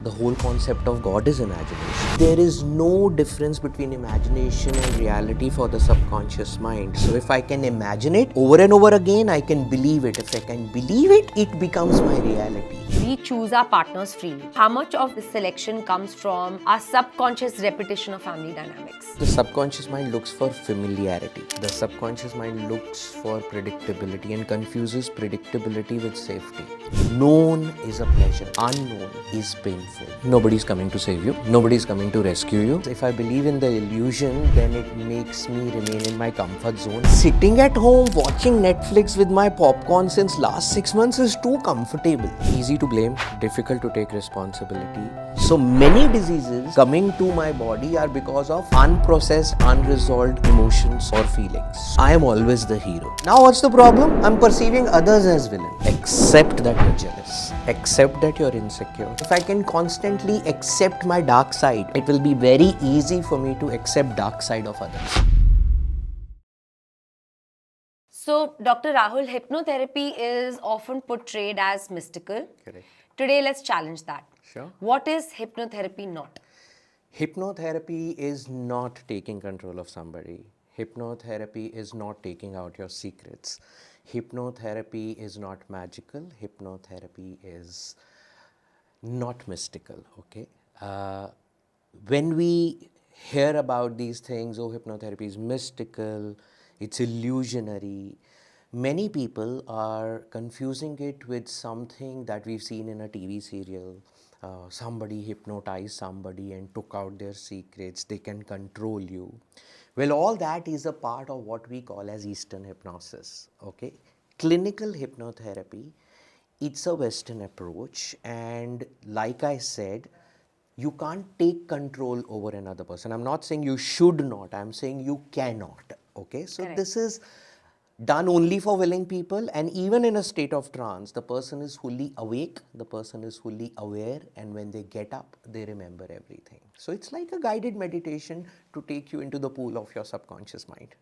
The whole concept of God is imagination. There is no difference between imagination and reality for the subconscious mind. So if I can imagine it over and over again, I can believe it. If I can believe it, it becomes my reality. We choose our partners freely. How much of this selection comes from our subconscious repetition of family dynamics? The subconscious mind looks for familiarity. The subconscious mind looks for predictability and confuses predictability with safety. Known is a pleasure. Unknown is painful. Nobody's coming to save you. Nobody's coming to rescue you. If I believe in the illusion, then it makes me remain in my comfort zone. Sitting at home watching Netflix with my popcorn since last 6 months is too comfortable. Easy to blame, difficult to take responsibility. So many diseases coming to my body are because of unprocessed, unresolved emotions or feelings. I am always the hero. Now what's the problem? I'm perceiving others as villains. Accept that you're jealous. Accept that you're insecure. If I can constantly accept my dark side, it will be very easy for me to accept dark side of others. So, Dr. Rahul, hypnotherapy is often portrayed as mystical. Correct. Today, let's challenge that. Sure. What is hypnotherapy not? Hypnotherapy is not taking control of somebody. Hypnotherapy is not taking out your secrets. Hypnotherapy is not magical. Hypnotherapy is not mystical, okay? When we hear about these things, oh, hypnotherapy is mystical, it's illusionary, many people are confusing it with something that we've seen in a TV serial. Somebody hypnotized somebody and took out their secrets, they can control you. Well, all that is a part of what we call as Eastern hypnosis, okay? Clinical hypnotherapy, it's a Western approach, and like I said, you can't take control over another person. I'm not saying you should not, I'm saying you cannot, okay? So Correct. this is done only for willing people, and even in a state of trance, the person is fully awake, the person is fully aware, and when they get up, they remember everything. So it's like a guided meditation to take you into the pool of your subconscious mind.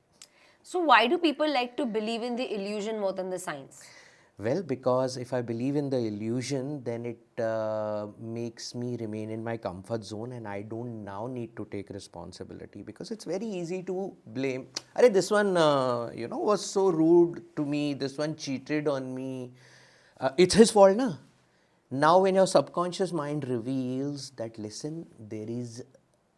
So, why do people like to believe in the illusion more than the science? Well, because if I believe in the illusion, then it makes me remain in my comfort zone, and I don't now need to take responsibility, because it's very easy to blame. Arey, this one, was so rude to me. This one cheated on me. It's his fault, na? Now, when your subconscious mind reveals that, listen, there is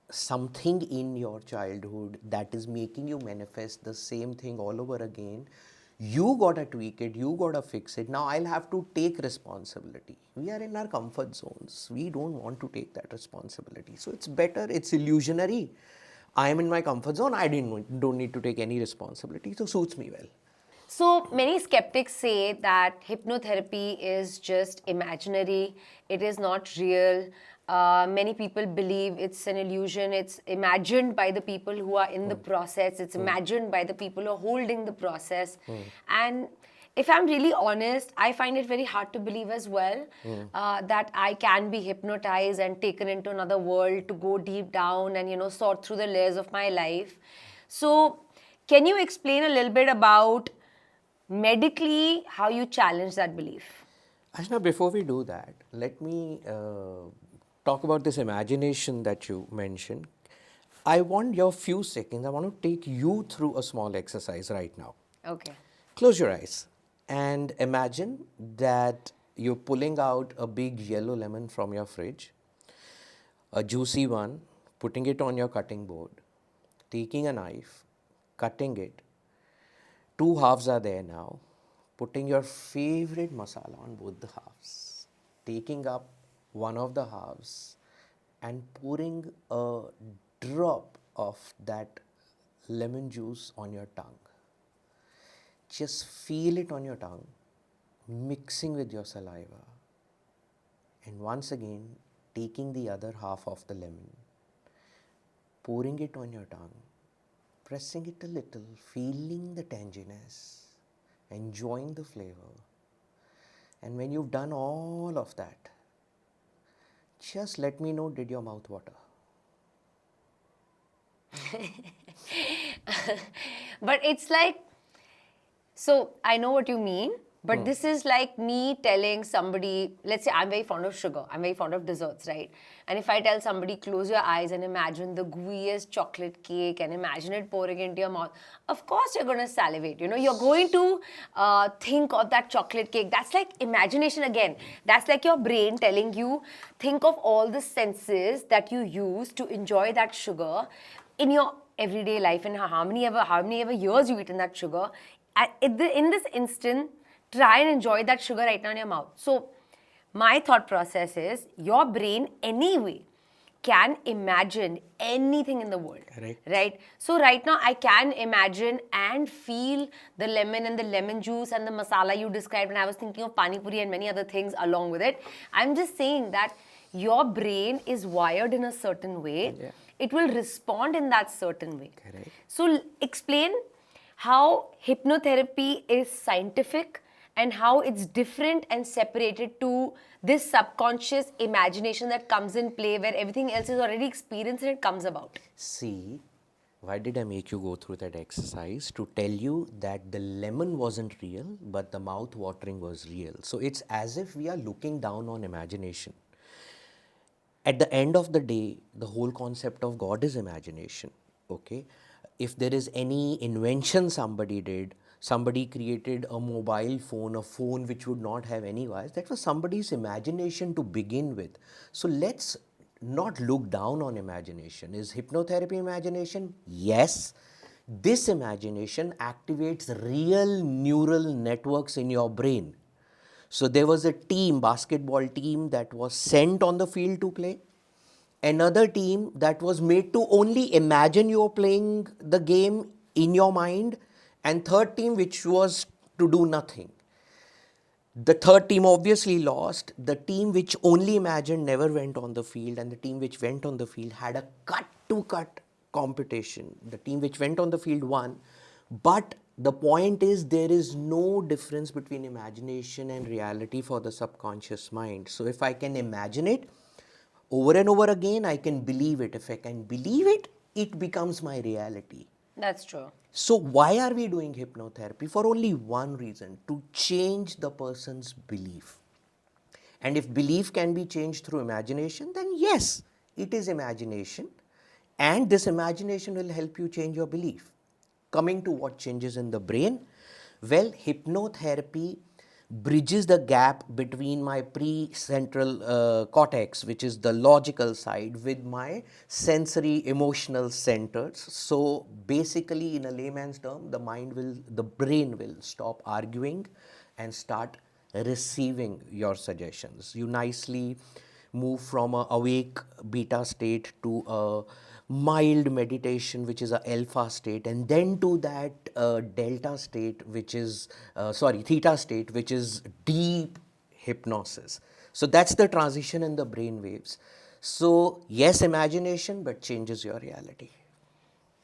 something in your childhood that is making you manifest the same thing all over again, you gotta tweak it, you gotta fix it. Now I'll have to take responsibility. We are in our comfort zones. We don't want to take that responsibility. So it's better, it's illusionary. I am in my comfort zone. I don't need to take any responsibility. So suits me well. So, many skeptics say that hypnotherapy is just imaginary, it is not real. Many people believe it's an illusion, it's imagined by the people who are in the process, it's imagined by the people who are holding the process. And if I'm really honest, I find it very hard to believe as well that I can be hypnotized and taken into another world to go deep down and, sort through the layers of my life. So, can you explain a little bit about medically how you challenge that belief? Ashna, before we do that, let me talk about this imagination that you mentioned. I want your few seconds, I want to take you through a small exercise right now. Okay. Close your eyes and imagine that you're pulling out a big yellow lemon from your fridge, a juicy one, putting it on your cutting board, taking a knife, cutting it. Two halves are there now. Putting your favorite masala on both the halves. Taking up one of the halves and pouring a drop of that lemon juice on your tongue. Just feel it on your tongue, mixing with your saliva. And once again, taking the other half of the lemon, pouring it on your tongue, pressing it a little, feeling the tanginess, enjoying the flavor. And when you've done all of that, just let me know, did your mouth water? But it's like, so I know what you mean. But this is like me telling somebody, let's say I'm very fond of sugar, I'm very fond of desserts, right? And if I tell somebody, close your eyes and imagine the gooeyest chocolate cake and imagine it pouring into your mouth, of course you're going to salivate. You're going to think of that chocolate cake. That's like imagination again. That's like your brain telling you, think of all the senses that you use to enjoy that sugar in your everyday life, and how many ever years you eaten that sugar. In this instant, try and enjoy that sugar right now in your mouth. So my thought process is, your brain anyway can imagine anything in the world. Correct. Right? So right now I can imagine and feel the lemon and the lemon juice and the masala you described, and I was thinking of pani puri and many other things along with it. I'm just saying that your brain is wired in a certain way. Yeah. It will respond in that certain way. Correct. So explain how hypnotherapy is scientific and how it's different and separated to this subconscious imagination that comes in play, where everything else is already experienced and it comes about. See, why did I make you go through that exercise? To tell you that the lemon wasn't real, but the mouth watering was real. So it's as if we are looking down on imagination. At the end of the day, the whole concept of God is imagination. Okay? If there is any invention somebody did, somebody created a mobile phone, a phone which would not have any wires, that was somebody's imagination to begin with. So let's not look down on imagination. Is hypnotherapy imagination? Yes. This imagination activates real neural networks in your brain. So there was a team, basketball team, that was sent on the field to play. Another team that was made to only imagine you're playing the game in your mind. And third team which was to do nothing. The third team obviously lost. The team which only imagined never went on the field, and the team which went on the field had a cut-to-cut competition. The team which went on the field won. But the point is, there is no difference between imagination and reality for the subconscious mind. So if I can imagine it over and over again, I can believe it. If I can believe it, it becomes my reality. That's true. So why are we doing hypnotherapy? For only one reason: to change the person's belief. And if belief can be changed through imagination, then yes, it is imagination. And this imagination will help you change your belief. Coming to what changes in the brain, well, hypnotherapy bridges the gap between my pre-central cortex, which is the logical side, with my sensory emotional centers. So basically, in a layman's term, the brain will stop arguing and start receiving your suggestions. You nicely move from a awake beta state to a mild meditation, which is a alpha state, and then to that delta state, which is theta state, which is deep hypnosis. So that's the transition in the brain waves. So yes, imagination, but changes your reality.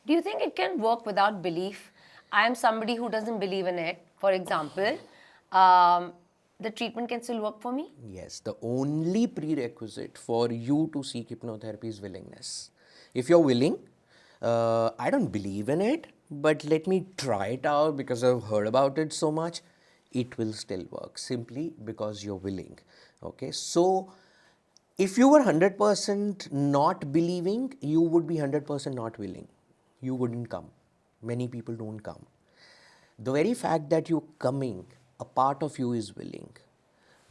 Do you think it can work without belief? I am somebody who doesn't believe in it. For example, the treatment can still work for me? Yes, the only prerequisite for you to seek hypnotherapy is willingness. If you're willing, I don't believe in it, but let me try it out because I've heard about it so much, it will still work simply because you're willing. Okay, so if you were 100% not believing, you would be 100% not willing. You wouldn't come. Many people don't come. The very fact that you're coming, a part of you is willing.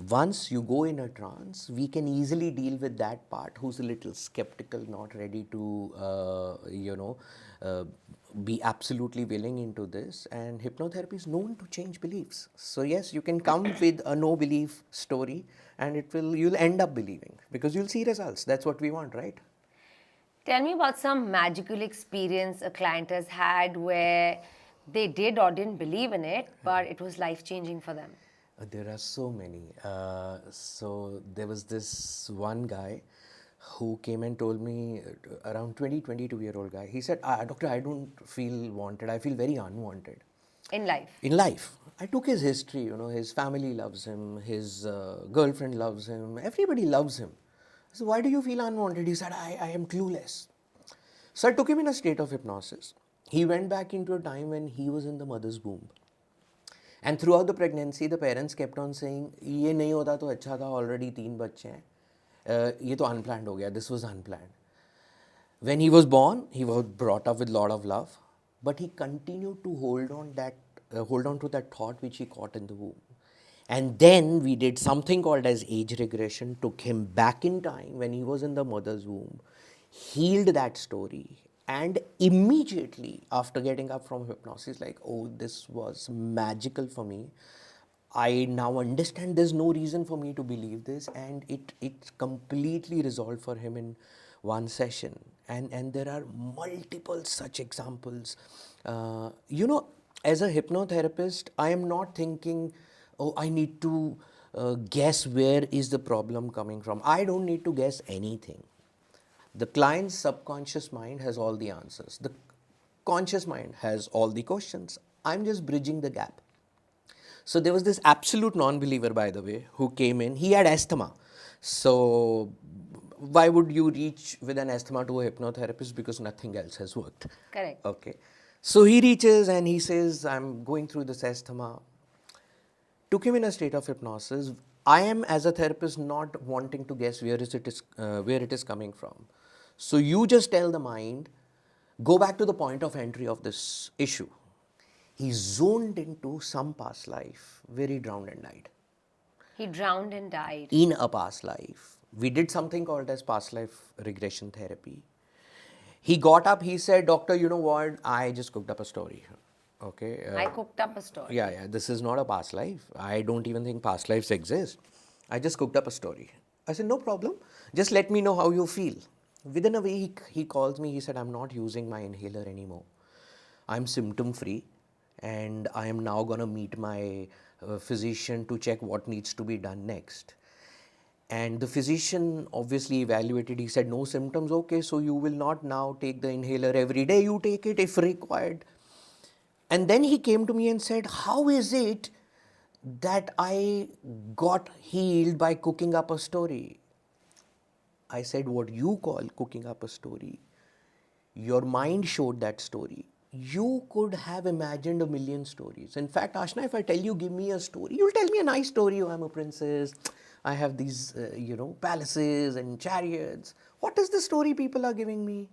Once you go in a trance, we can easily deal with that part who's a little skeptical, not ready to, be absolutely willing into this. And hypnotherapy is known to change beliefs. So yes, you can come with a no belief story, and you'll end up believing because you'll see results. That's what we want, right? Tell me about some magical experience a client has had where they did or didn't believe in it, but it was life-changing for them. There are so many. So there was this one guy who came and told me, around 22-year-old guy. He said, Doctor, I don't feel wanted. I feel very unwanted. In life? In life. I took his history, his family loves him, his girlfriend loves him, everybody loves him. So why do you feel unwanted? He said, I am clueless. So I took him in a state of hypnosis. He went back into a time when he was in the mother's womb. And throughout the pregnancy, the parents kept on saying, ये नहीं होता तो अच्छा था, already 3 बच्चे हैं. ये तो unplanned हो गया. This was unplanned. When he was born, he was brought up with lot of love, but he continued to hold on to that thought which he caught in the womb. And then we did something called as age regression, took him back in time when he was in the mother's womb, healed that story, and immediately after getting up from hypnosis, like, oh, this was magical for me. I now understand there's no reason for me to believe this, and it completely resolved for him in one session. And there are multiple such examples. As a hypnotherapist, I am not thinking, oh, I need to guess where is the problem coming from. I don't need to guess anything. The client's subconscious mind has all the answers. The conscious mind has all the questions. I'm just bridging the gap. So there was this absolute non-believer, by the way, who came in. He had asthma. So why would you reach with an asthma to a hypnotherapist? Because nothing else has worked. Correct. Okay. So he reaches and he says, I'm going through this asthma. Took him in a state of hypnosis. I am, as a therapist, not wanting to guess where it is coming from. So you just tell the mind, go back to the point of entry of this issue. He zoned into some past life where he drowned and died. He drowned and died. In a past life. We did something called as past life regression therapy. He got up, he said, doctor, you know what? I just cooked up a story. Okay. I cooked up a story. Yeah. This is not a past life. I don't even think past lives exist. I just cooked up a story. I said, no problem. Just let me know how you feel. Within a week, he calls me. He said, I'm not using my inhaler anymore. I'm symptom free. And I am now going to meet my physician to check what needs to be done next. And the physician obviously evaluated. He said, no symptoms. Okay, so you will not now take the inhaler every day. You take it if required. And then he came to me and said, how is it that I got healed by cooking up a story? I said, what you call cooking up a story, your mind showed that story. You could have imagined a million stories. In fact, Ashna, if I tell you, give me a story, you'll tell me a nice story. Oh, I'm a princess. I have these, palaces and chariots. What is the story people are giving me?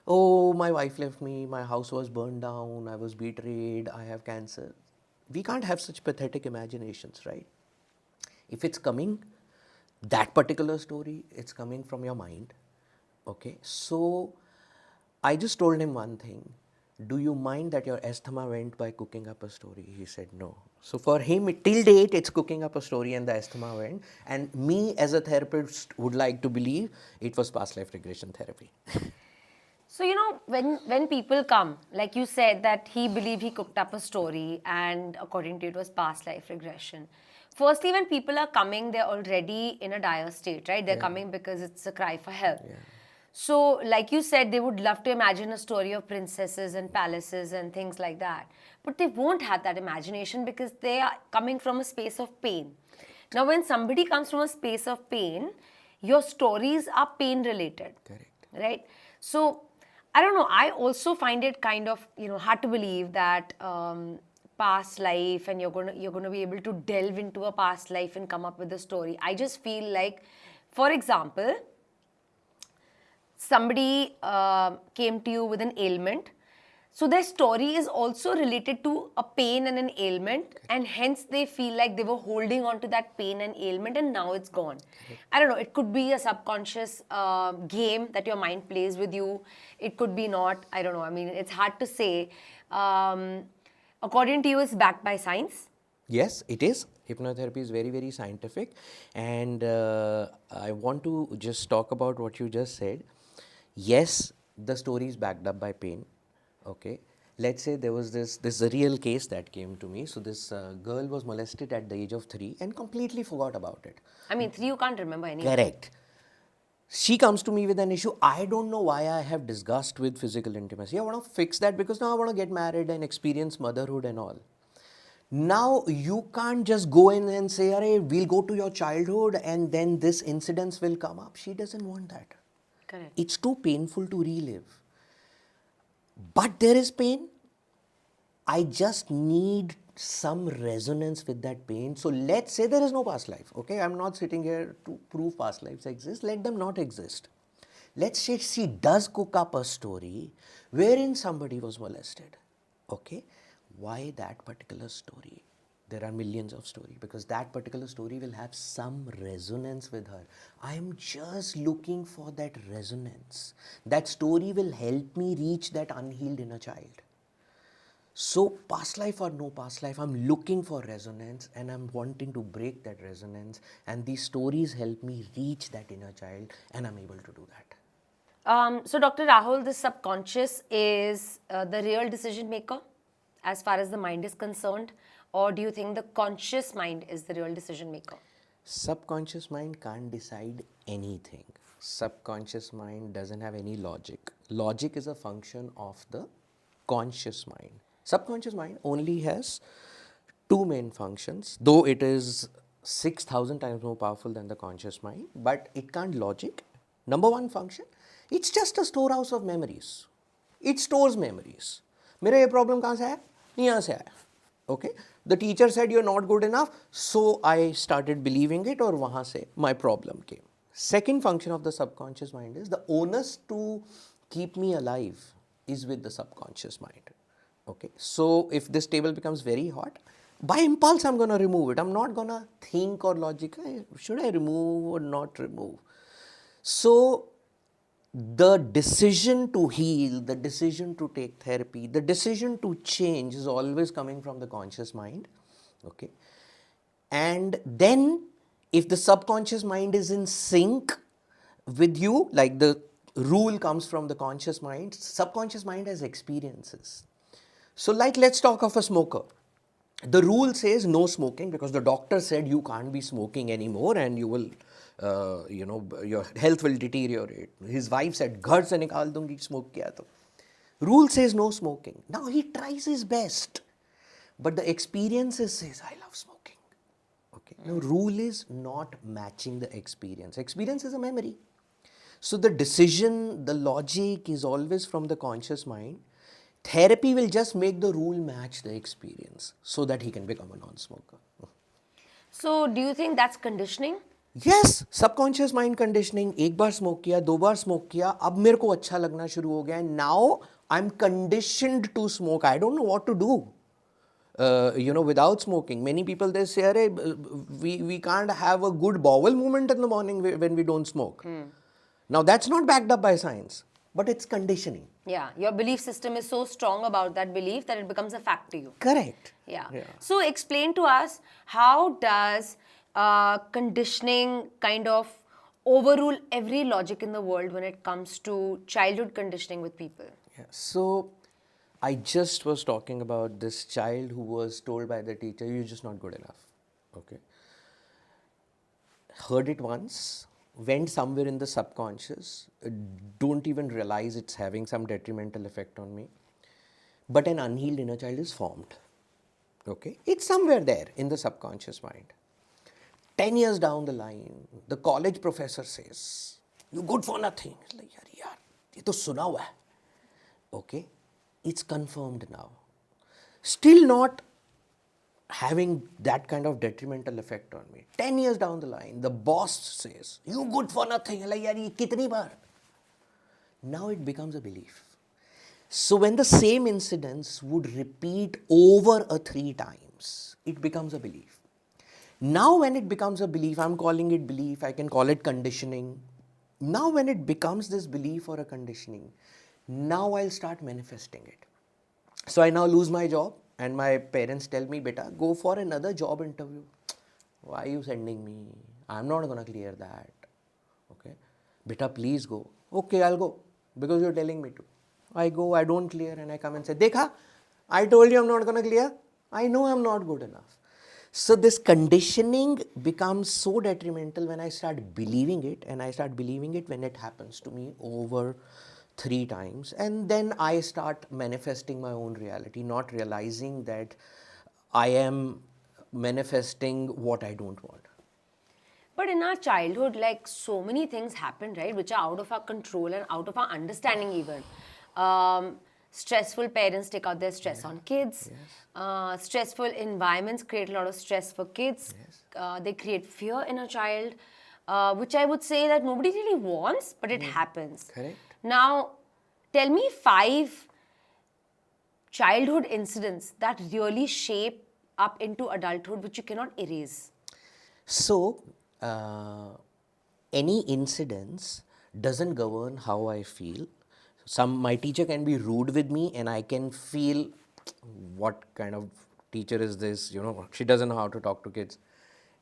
Oh, my wife left me. My house was burned down. I was betrayed. I have cancer. We can't have such pathetic imaginations, right? If it's coming, that particular story, it's coming from your mind. Okay, so I just told him one thing. Do you mind that your asthma went by cooking up a story? He said no. So for him, till date, it's cooking up a story and the asthma went. And me as a therapist would like to believe it was past life regression therapy. So, when people come, like you said that he believed he cooked up a story and according to it was past life regression. Firstly, when people are coming, they're already in a dire state, right? They're coming because it's a cry for help. Yeah. So, like you said, they would love to imagine a story of princesses and palaces and things like that. But they won't have that imagination because they are coming from a space of pain. Now, when somebody comes from a space of pain, your stories are pain related. Correct. Right? So, I don't know. I also find it kind of, hard to believe that past life and you're gonna be able to delve into a past life and come up with a story. I just feel like, for example, somebody came to you with an ailment. So their story is also related to a pain and an ailment, and hence they feel like they were holding on to that pain and ailment and now it's gone. I don't know, it could be a subconscious game that your mind plays with you. It could be not, I don't know, I mean, it's hard to say. According to you, it's backed by science? Yes, it is. Hypnotherapy is very, very scientific. And I want to just talk about what you just said. Yes, the story is backed up by pain. Okay. Let's say there was this is a real case that came to me. So this girl was molested at the age of 3 and completely forgot about it. I mean, 3 you can't remember anything. Correct. She comes to me with an issue. I don't know why I have disgust with physical intimacy. I want to fix that because now I want to get married and experience motherhood and all. Now you can't just go in and say, "Arey, we'll go to your childhood and then this incidents will come up." She doesn't want that. Correct. It's too painful to relive. But there is pain. I just need some resonance with that pain. So let's say there is no past life, okay? I'm not sitting here to prove past lives exist. Let them not exist. Let's say she does cook up a story wherein somebody was molested, okay? Why that particular story? There are millions of stories because that particular story will have some resonance with her. I'm just looking for that resonance. That story will help me reach that unhealed inner child. So, past life or no past life, I'm looking for resonance and I'm wanting to break that resonance. And these stories help me reach that inner child, and I'm able to do that. So, Dr. Rahul, the subconscious is the real decision maker as far as the mind is concerned, or do you think the conscious mind is the real decision maker? Subconscious mind can't decide anything. Subconscious mind doesn't have any logic. Logic is a function of the conscious mind. Subconscious mind only has two main functions, though it is 6,000 times more powerful than the conscious mind, but it can't logic. Number one function, it's just a storehouse of memories. It stores memories. मेरा ये problem कहाँ से आया? यहाँ से आया. Okay, the teacher said you're not good enough, so I started believing it, और वहाँ से my problem came. Second function of the subconscious mind is the onus to keep me alive is with the subconscious mind. Okay, so if this table becomes very hot, by impulse I'm gonna remove it. I'm not gonna think or logic, should I remove or not remove? So the decision to heal, the decision to take therapy, the decision to change is always coming from the conscious mind. Okay, and then if the subconscious mind is in sync with you, like the rule comes from the conscious mind, subconscious mind has experiences. So like, let's talk of a smoker. The rule says no smoking because the doctor said you can't be smoking anymore and you will, your health will deteriorate. His wife said, घर से निकाल दूंगी smoke किया तो. Rule says no smoking. Now he tries his best, but the experiences says I love smoking. Okay. Now rule is not matching the experience. Experience is a memory. So the decision, the logic is always from the conscious mind. Therapy will just make the rule match the experience so that he can become a non-smoker. So, do you think that's conditioning? Yes, subconscious mind conditioning. एक बार smoke किया, दो बार smoke किया, अब मेरे को अच्छा लगना शुरू हो गया. Now I'm conditioned to smoke. I don't know what to do. Without smoking. Many people, they say, we can't have a good bowel movement in the morning when we don't smoke. Now that's not backed up by science, but it's conditioning. Yeah, your belief system is so strong about that belief that it becomes a fact to you. Correct. Yeah. So explain to us, how does conditioning kind of overrule every logic in the world when it comes to childhood conditioning with people? Yeah. So I just was talking about this child who was told by the teacher, you're just not good enough. Okay. Heard it once, went somewhere in the subconscious, don't even realize it's having some detrimental effect on me. But an unhealed inner child is formed. Okay. It's somewhere there in the subconscious mind. 10 years down the line, the college professor says, you're good for nothing. It's like, yaar, ye to suna hua hai. Okay. It's confirmed now. Still not having that kind of detrimental effect on me. 10 years down the line, the boss says, you good for nothing. Like, yaar, ye kitni baar? Now it becomes a belief. So when the same incidents would repeat over 3 times, it becomes a belief. Now when it becomes a belief, I'm calling it belief, I can call it conditioning. Now when it becomes this belief or a conditioning, now I'll start manifesting it. So I now lose my job and my parents tell me, beta, go for another job interview. Why are you sending me? I'm not going to clear that. Okay. Beta, please go. Okay, I'll go because you're telling me to. I go, I don't clear, and I come and say, Dekha, I told you I'm not going to clear. I know I'm not good enough. So this conditioning becomes so detrimental when I start believing it, and I start believing it when it happens to me over 3 times, and then I start manifesting my own reality, not realizing that I am manifesting what I don't want. But in our childhood, like, so many things happen, right, which are out of our control and out of our understanding even. stressful parents take out their stress on kids. Stressful environments create a lot of stress for kids. They create fear in a child, which I would say that nobody really wants, but it happens. Correct. Now, tell me 5 childhood incidents that really shape up into adulthood which you cannot erase. So, any incidents doesn't govern how I feel. My teacher can be rude with me, and I can feel what kind of teacher is this? She doesn't know how to talk to kids.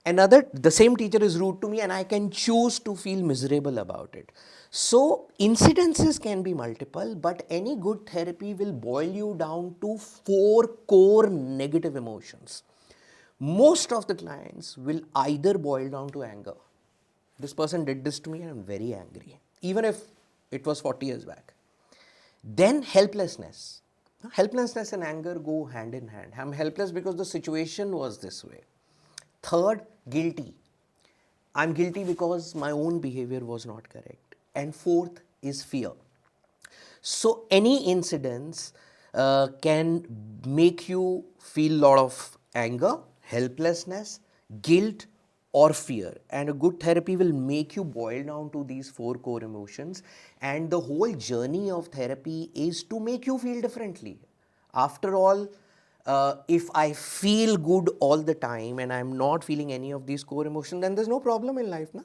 The same teacher is rude to me, and I can choose to feel miserable about it. So, incidences can be multiple, but any good therapy will boil you down to 4 core negative emotions. Most of the clients will either boil down to anger. This person did this to me and I'm very angry, even if it was 40 years back. Then helplessness. Helplessness and anger go hand in hand. I'm helpless because the situation was this way. Third, guilty. I'm guilty because my own behavior was not correct. And fourth is fear. So any incidents can make you feel a lot of anger, helplessness, guilt, or fear. And a good therapy will make you boil down to these 4 core emotions. And the whole journey of therapy is to make you feel differently. After all, if I feel good all the time and I'm not feeling any of these core emotions, then there's no problem in life, na?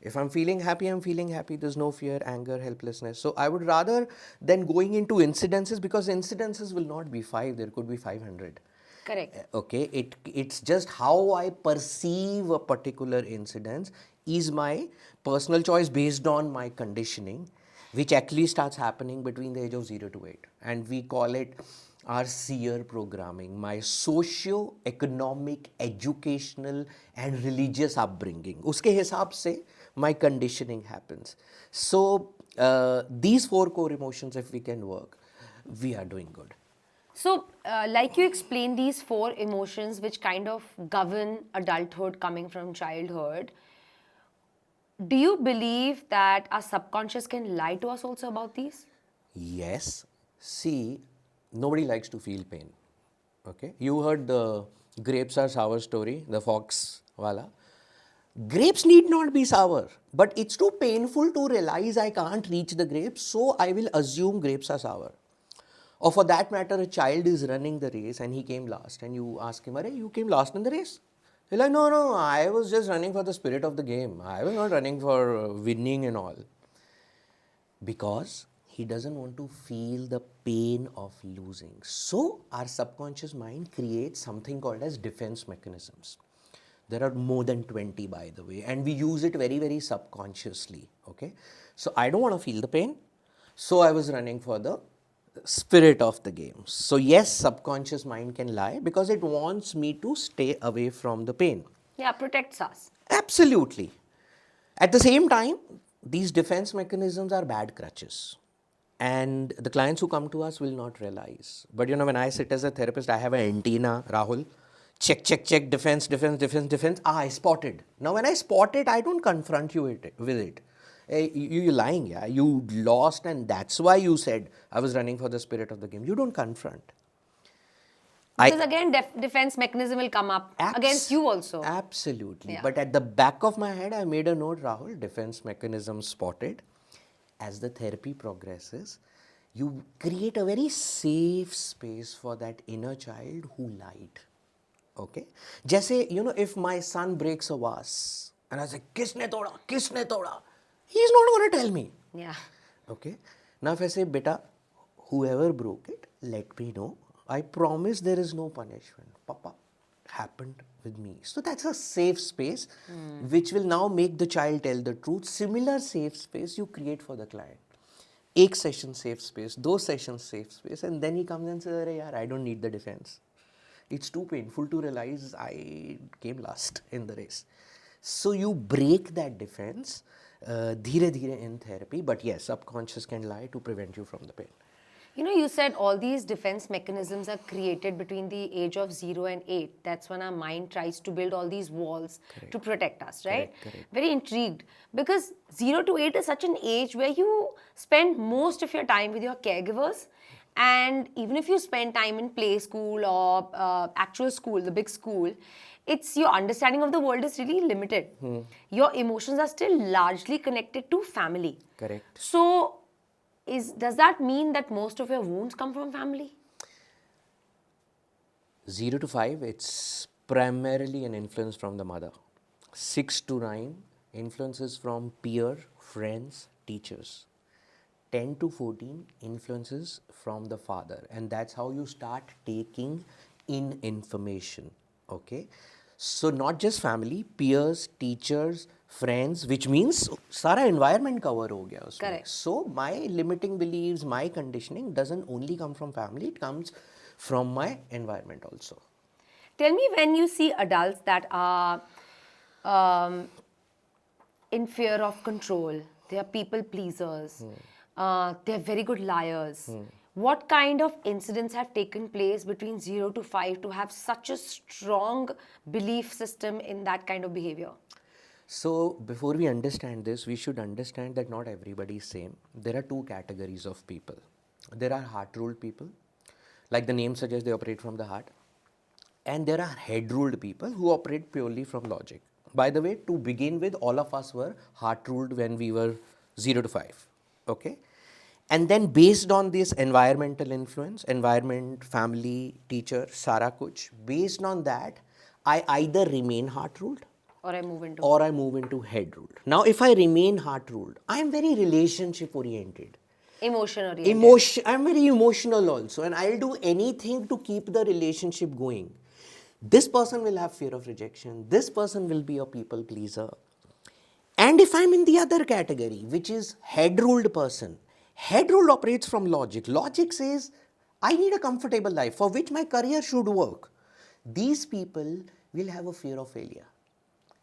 If I'm feeling happy, I'm feeling happy. There's no fear, anger, helplessness. So I would rather than going into incidences, because incidences will not be 5, there could be 500. Correct. Okay, it's just how I perceive a particular incident is my personal choice based on my conditioning, which actually starts happening between the age of 0 to 8. And we call it our seer programming, my socio-economic, educational and religious upbringing. Uske hisab se my conditioning happens. So these 4 core emotions, if we can work, we are doing good. So, like you explained, these 4 emotions which kind of govern adulthood coming from childhood, do you believe that our subconscious can lie to us also about these? Yes. See, nobody likes to feel pain. Okay. You heard the grapes are sour story, the fox wala. Grapes need not be sour, but it's too painful to realize I can't reach the grapes, so I will assume grapes are sour. Or for that matter, a child is running the race and he came last, and you ask him, "Arey, you came last in the race?" He's like, no, I was just running for the spirit of the game. I was not running for winning and all. Because he doesn't want to feel the pain of losing. So our subconscious mind creates something called as defense mechanisms. There are more than 20, by the way, and we use it very, very subconsciously. Okay, so I don't want to feel the pain, so I was running for the spirit of the game. So yes, subconscious mind can lie because it wants me to stay away from the pain. Yeah, protects us. Absolutely. At the same time, these defense mechanisms are bad crutches. And the clients who come to us will not realize. But when I sit as a therapist, I have an antenna, Rahul. Check, defense. I spotted. Now, when I spot it, I don't confront you with it. Hey, you're lying, yeah. You lost, and that's why you said I was running for the spirit of the game. You don't confront. Because again, defense mechanism will come up against you also. Absolutely. Yeah. But at the back of my head, I made a note, Rahul, defense mechanism spotted. As the therapy progresses, you create a very safe space for that inner child who lied. Okay? Jaise, if my son breaks a vase, and I say, Kisne toda? He's not going to tell me. Yeah. Okay? Now if I say, beta, whoever broke it, let me know. I promise there is no punishment. Papa, happened with me. So that's a safe space which will now make the child tell the truth. Similar safe space you create for the client. Ek session safe space, 2 sessions safe space, and then he comes and says, "Arey yaar, I don't need the defense. It's too painful to realize I came last in the race." So you break that defense dheere in therapy, but yes, subconscious can lie to prevent you from the pain. You said all these defense mechanisms are created between the age of 0 and 8. That's when our mind tries to build all these walls to protect us, right? Correct. Very intrigued. Because 0 to 8 is such an age where you spend most of your time with your caregivers And even if you spend time in play school or actual school, the big school, it's your understanding of the world is really limited. Your emotions are still largely connected to family. Correct. So, does that mean that most of your wounds come from family? 0 to 5, it's primarily an influence from the mother. 6 to 9, influences from peer, friends, teachers. 10 to 14, influences from the father. And that's how you start taking in information. Okay? So not just family, peers, teachers, friends, which means सारा environment cover हो गया उसमें. Correct. So my limiting beliefs, my conditioning doesn't only come from family, it comes from my environment also. Tell me, when you see adults that are in fear of control, they are people pleasers, they're very good liars. What kind of incidents have taken place between 0 to 5 to have such a strong belief system in that kind of behavior? So before we understand this, we should understand that not everybody is same. There are two categories of people. There are heart-ruled people, like the name suggests, they operate from the heart. And there are head-ruled people who operate purely from logic. By the way, to begin with, all of us were heart-ruled when we were 0 to 5. Okay? And then based on this environmental influence, environment, family, teacher, sara kuch, based on that, I either remain heart-ruled Or I move into. or I move into head-ruled. Now, if I remain heart-ruled, I am very relationship-oriented. Emotion oriented. I'm very emotional also, and I'll do anything to keep the relationship going. This person will have fear of rejection. This person will be a people pleaser. And if I'm in the other category, which is head-ruled person, head-ruled operates from logic. Logic says, I need a comfortable life for which my career should work. These people will have a fear of failure.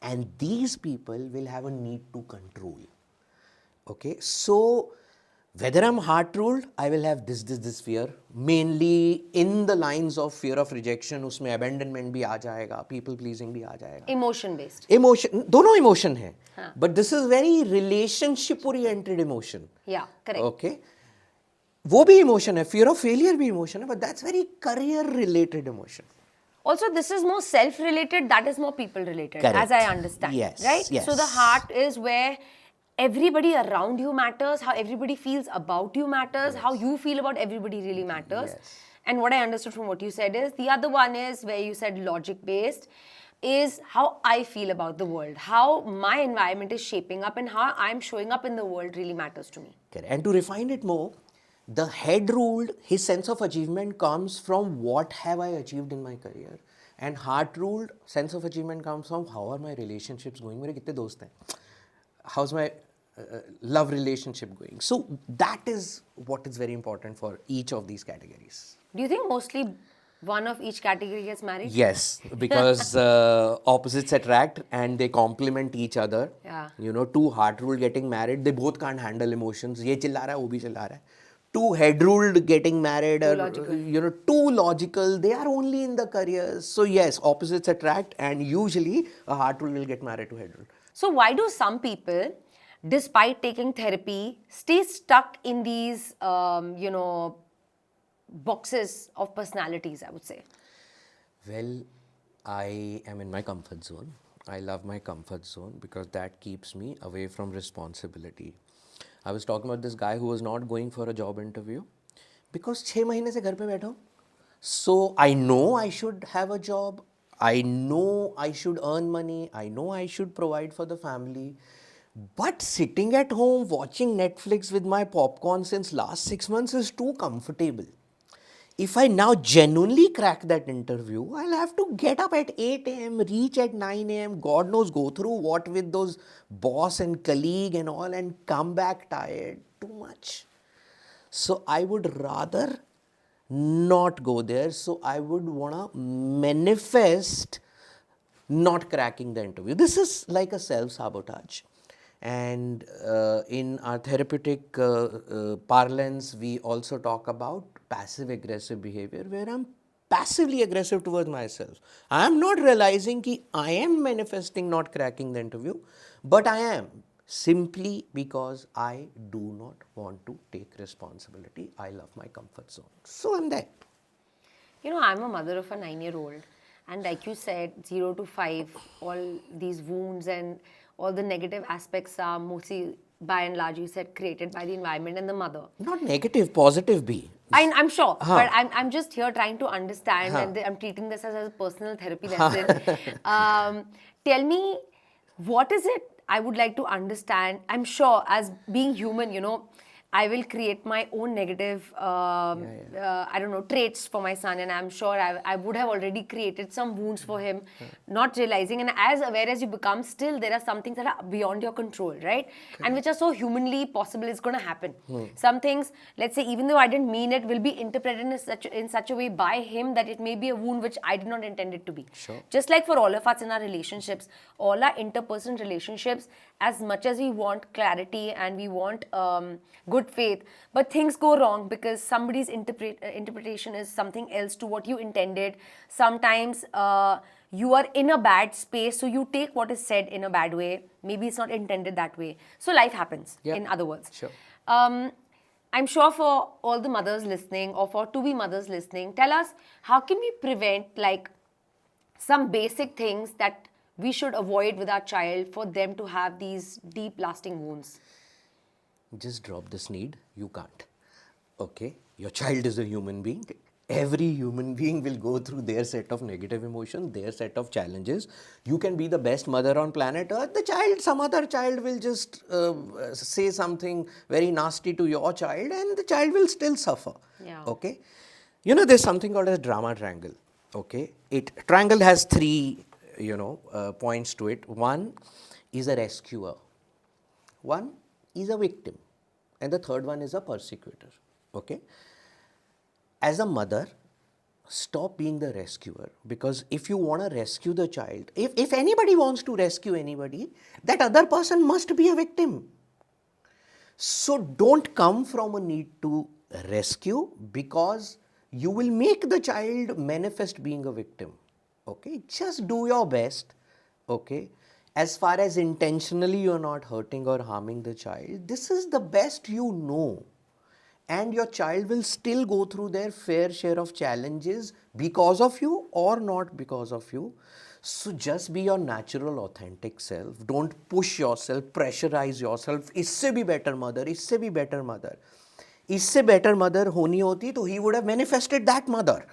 And these people will have a need to control. Okay, so whether I'm heart-ruled, I will have this fear. Mainly in the lines of fear of rejection, उसमें abandonment भी आ जाएगा, people pleasing भी आ जाएगा. Emotion based. Emotion, दोनों emotion है. But this is very relationship oriented emotion. Yeah, correct. Okay. वो भी emotion है, fear of failure भी emotion है, but that's very career related emotion. Also, this is more self-related, that is more people-related, Correct. as I understand. Yes, Right? yes. So the heart is where everybody around you matters, how everybody feels about you matters, how you feel about everybody really matters. Yes. And what I understood from what you said is, the other one is where you said logic-based, is how I feel about the world, how my environment is shaping up and how I'm showing up in the world really matters to me. Correct. And to refine it more, the head ruled, his sense of achievement comes from what have I achieved in my career. And heart ruled, sense of achievement comes from how are my relationships going. मेरे कितने दोस्त हैं? How's my love relationship going? So that is what is very important for each of these categories. Do you think mostly one of each category gets married? Yes, because opposites attract and they complement each other. Yeah. You know, two heart ruled getting married, they both can't handle emotions. ये चिल्ला रहा है, वो भी चिल्ला रहा है. Two head ruled getting married, Too or logical. you know, too logical. They are only in the careers. So yes, opposites attract, and usually a heart ruled will get married to head ruled. So why do some people, despite taking therapy, stay stuck in these, boxes of personalities, I would say? Well, I am in my comfort zone. I love my comfort zone because that keeps me away from responsibility. I was talking about this guy who was not going for a job interview because 6 महीने से घर पे बैठा हूँ. So I know I should have a job. I know I should earn money. I know I should provide for the family. But sitting at home watching Netflix with my popcorn since last 6 months is too comfortable. If I now genuinely crack that interview, I'll have to get up at 8 a.m., reach at 9 a.m., God knows, go through what with those boss and colleague and all, and come back tired. Too much. So I would rather not go there. So I would want to manifest not cracking the interview. This is like a self-sabotage. And in our therapeutic parlance, we also talk about passive-aggressive behavior, where I'm passively aggressive towards myself. I am not realizing that I am manifesting not cracking the interview, but I am. simply because I do not want to take responsibility. I love my comfort zone. So I'm there. You know, I'm a mother of a 9-year-old, and like you said, 0 to 5, all these wounds and all the negative aspects are mostly, by and large, you said, created by the environment and the mother. Not negative, positive be. I'm sure, Huh. but I'm just here trying to understand, Huh. and I'm treating this as a personal therapy lesson. um, Tell me, what is it? I would like to understand. I'm sure, as being human, I will create my own negative, I don't know, traits for my son, and I'm sure I would have already created some wounds for him, not realizing. And as aware as you become, still there are some things that are beyond your control, right? And which are so humanly possible, it's going to happen. Some things, let's say, even though I didn't mean it, will be interpreted in such a way by him that it may be a wound which I did not intend it to be. Sure. Just like for all of us in our relationships, all our interpersonal relationships, as much as we want clarity and we want good faith, but things go wrong because somebody's interpretation is something else to what you intended. Sometimes you are in a bad space, so you take what is said in a bad way. Maybe it's not intended that way. So life happens, Yeah. in other words. Sure. I'm sure for all the mothers listening or for to-be mothers listening, tell us, how can we prevent like some basic things that we should avoid with our child for them to have these deep lasting wounds? Just drop this need. You can't. Okay? Your child is a human being. Every human being will go through their set of negative emotions, their set of challenges. You can be the best mother on planet Earth. The child, some other child will just say something very nasty to your child, and the child will still suffer. Yeah. Okay? There's something called as drama triangle. Okay? Triangle has three, points to it. One is a rescuer. One is a victim, and the third one is a persecutor. Okay? As a mother, stop being the rescuer, because if you want to rescue the child, if anybody wants to rescue anybody, that other person must be a victim. So don't come from a need to rescue, because you will make the child manifest being a victim. Okay? Just do your best. Okay? As far as intentionally you're not hurting or harming the child, this is the best you know. And your child will still go through their fair share of challenges because of you or not because of you. So just be your natural, authentic self. Don't push yourself, pressurize yourself. इससे भी better mother, इससे भी better mother. इससे better mother होनी होती तो he would have manifested that mother.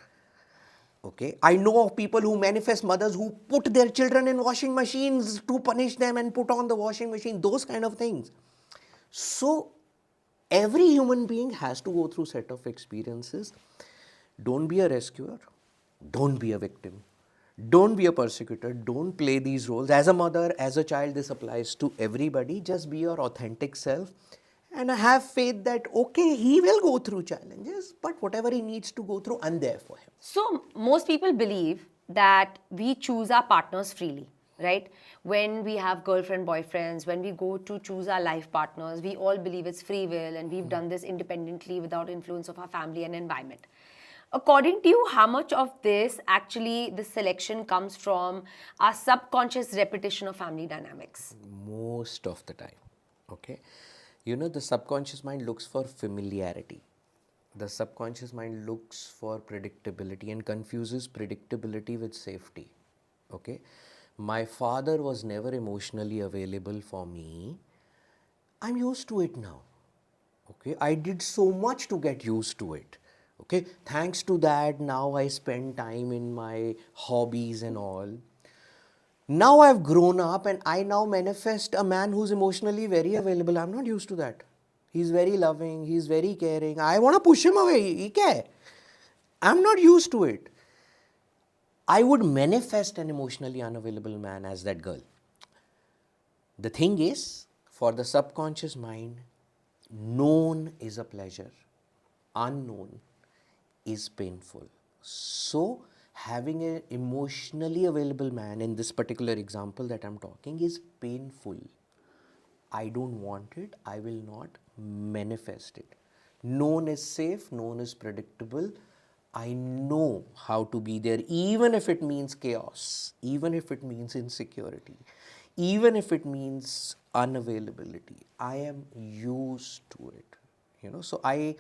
Okay, I know of people who manifest mothers who put their children in washing machines to punish them and put on the washing machine, those kind of things. So every human being has to go through set of experiences. Don't be a rescuer. Don't be a victim. Don't be a persecutor. Don't play these roles. As a mother, as a child, this applies to everybody. Just be your authentic self and have faith that, okay, he will go through challenges, but whatever he needs to go through, I'm there for him. So, most people believe that we choose our partners freely, right? When we have girlfriend, boyfriends, when we go to choose our life partners, we all believe it's free will and we've done this independently without influence of our family and environment. According to you, how much of this actually, this selection comes from our subconscious repetition of family dynamics? Most of the time. Okay? The subconscious mind looks for familiarity. The subconscious mind looks for predictability and confuses predictability with safety. Okay? My father was never emotionally available for me. I'm used to it now. Okay? I did so much to get used to it. Okay? Thanks to that, now I spend time in my hobbies and all. Now I've grown up and I now manifest a man who's emotionally very available. I'm not used to that. He's very loving, he's very caring. I want to push him away. Ye kya hai? I'm not used to it. I would manifest an emotionally unavailable man as that girl. The thing is, for the subconscious mind, known is a pleasure, unknown is painful. So, having an emotionally available man in this particular example that I'm talking is painful. I don't want it, I will not manifest it. Known is safe, known is predictable. I know how to be there, even if it means chaos, even if it means insecurity, even if it means unavailability. I am used to it, So I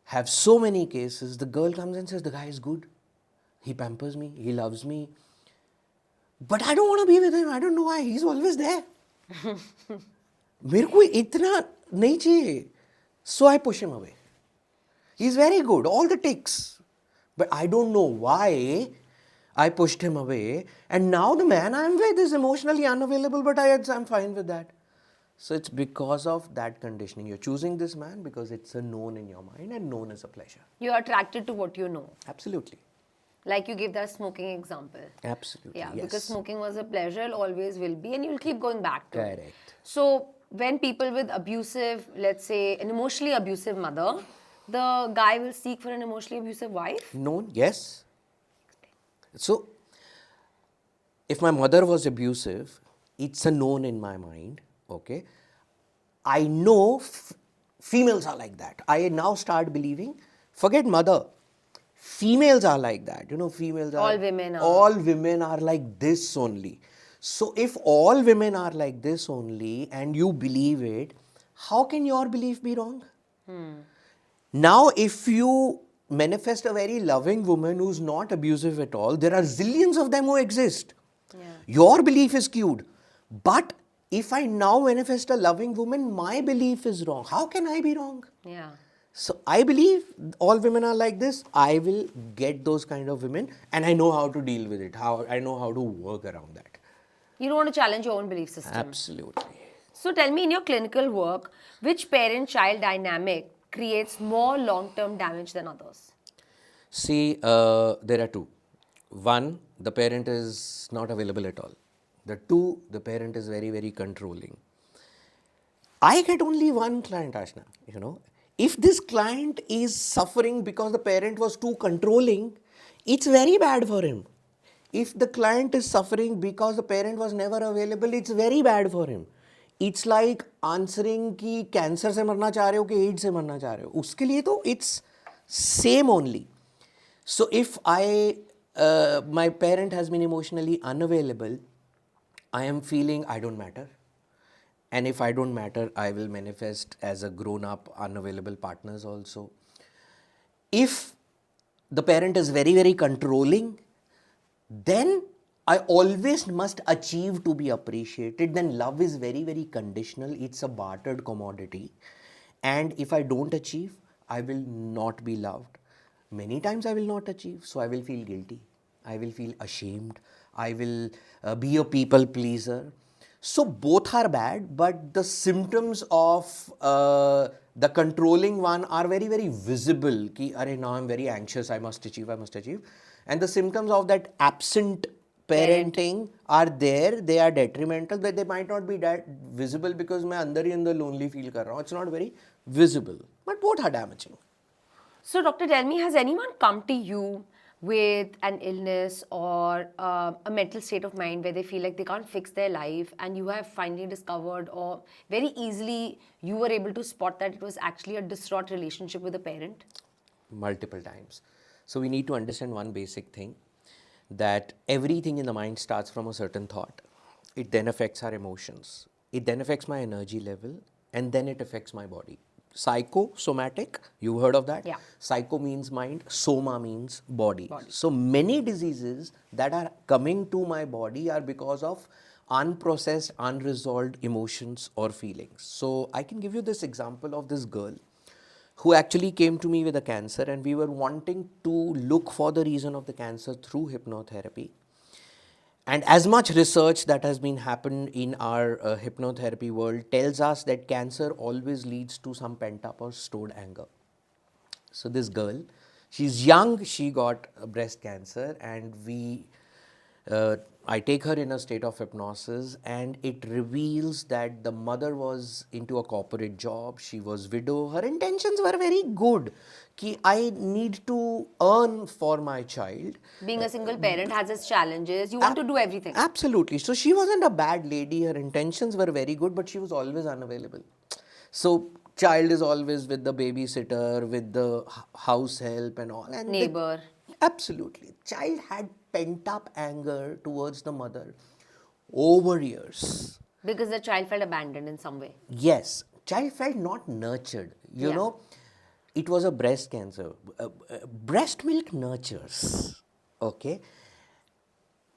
have so many cases. The girl comes and says, the guy is good. He pampers me. He loves me. But I don't want to be with him. I don't know why. He's always there. मेरे को इतना नहीं चाहिए. So I push him away. He's very good, all the ticks. But I don't know why I pushed him away. And now the man I'm with is emotionally unavailable, but I'm fine with that. So it's because of that conditioning. You're choosing this man because it's a known in your mind, and known is a pleasure. You're attracted to what you know. Absolutely. Like you gave that smoking example. Absolutely. Yeah, yes. because smoking was a pleasure, always will be, and you'll keep going back to it. Correct. So when people with abusive, let's say an emotionally abusive mother, the guy will seek for an emotionally abusive wife? Known, yes. So, if my mother was abusive, it's a known in my mind, okay? I know females are like that. I now start believing, forget mother, females are like that. Females are... All women are like this only. So, if all women are like this only and you believe it, how can your belief be wrong? Now, if you manifest a very loving woman who's not abusive at all, there are zillions of them who exist. Yeah. Your belief is skewed. But if I now manifest a loving woman, my belief is wrong. How can I be wrong? Yeah. So I believe all women are like this. I will get those kind of women, and I know how to deal with it. I know how to work around that. You don't want to challenge your own belief system. Absolutely. So tell me, in your clinical work, which parent-child dynamic creates more long-term damage than others? See, there are two. One, the parent is not available at all. The two, the parent is very, very controlling. I get only one client, Ashna, If this client is suffering because the parent was too controlling, it's very bad for him. If the client is suffering because the parent was never available, it's very bad for him. It's like answering कि cancer से मरना चाह रहे हो कि ads से मरना चाह रहे हो. उसके लिए तो it's same only. So if my parent has been emotionally unavailable, I am feeling I don't matter. And if I don't matter, I will manifest as a grown-up, unavailable partners also. If the parent is very, very controlling, then I always must achieve to be appreciated. Then love is very, very conditional. It's a bartered commodity. And if I don't achieve, I will not be loved. Many times I will not achieve, so I will feel guilty. I will feel ashamed. I will be a people pleaser. So both are bad, but the symptoms of the controlling one are very, very visible. Ki, now I'm very anxious, I must achieve. And the symptoms of that absent parenting are there, they are detrimental, but they might not be that visible because मैं अंदर ही अंदर lonely feel कर रहा हूँ. It's not very visible, but both are damaging. So doctor, tell me, has anyone come to you with an illness or a mental state of mind where they feel like they can't fix their life, and you have finally discovered, or very easily you were able to spot that it was actually a distraught relationship with a parent? Multiple times. So we need to understand one basic thing, that everything in the mind starts from a certain thought. It then affects our emotions. It then affects my energy level, and then it affects my body. Psychosomatic, you heard of that? Yeah. Psycho means mind, soma means body. So many diseases that are coming to my body are because of unprocessed, unresolved emotions or feelings. So I can give you this example of this girl who actually came to me with a cancer, and we were wanting to look for the reason of the cancer through hypnotherapy. And as much research that has been happened in our hypnotherapy world tells us that cancer always leads to some pent up or stored anger. So this girl, she's young, she got breast cancer, and I take her in a state of hypnosis, and it reveals that the mother was into a corporate job, she was widow, her intentions were very good. Ki I need to earn for my child. Being a single parent has its challenges. You want to do everything. Absolutely. So she wasn't a bad lady, her intentions were very good, but she was always unavailable. So child is always with the babysitter, with the house help and all. And Neighbor. Absolutely. Child had pent up anger towards the mother. over years. Because the child felt abandoned in some way. Yes, child felt not nurtured. You Yeah. know, it was a breast cancer. Breast milk nurtures. Okay.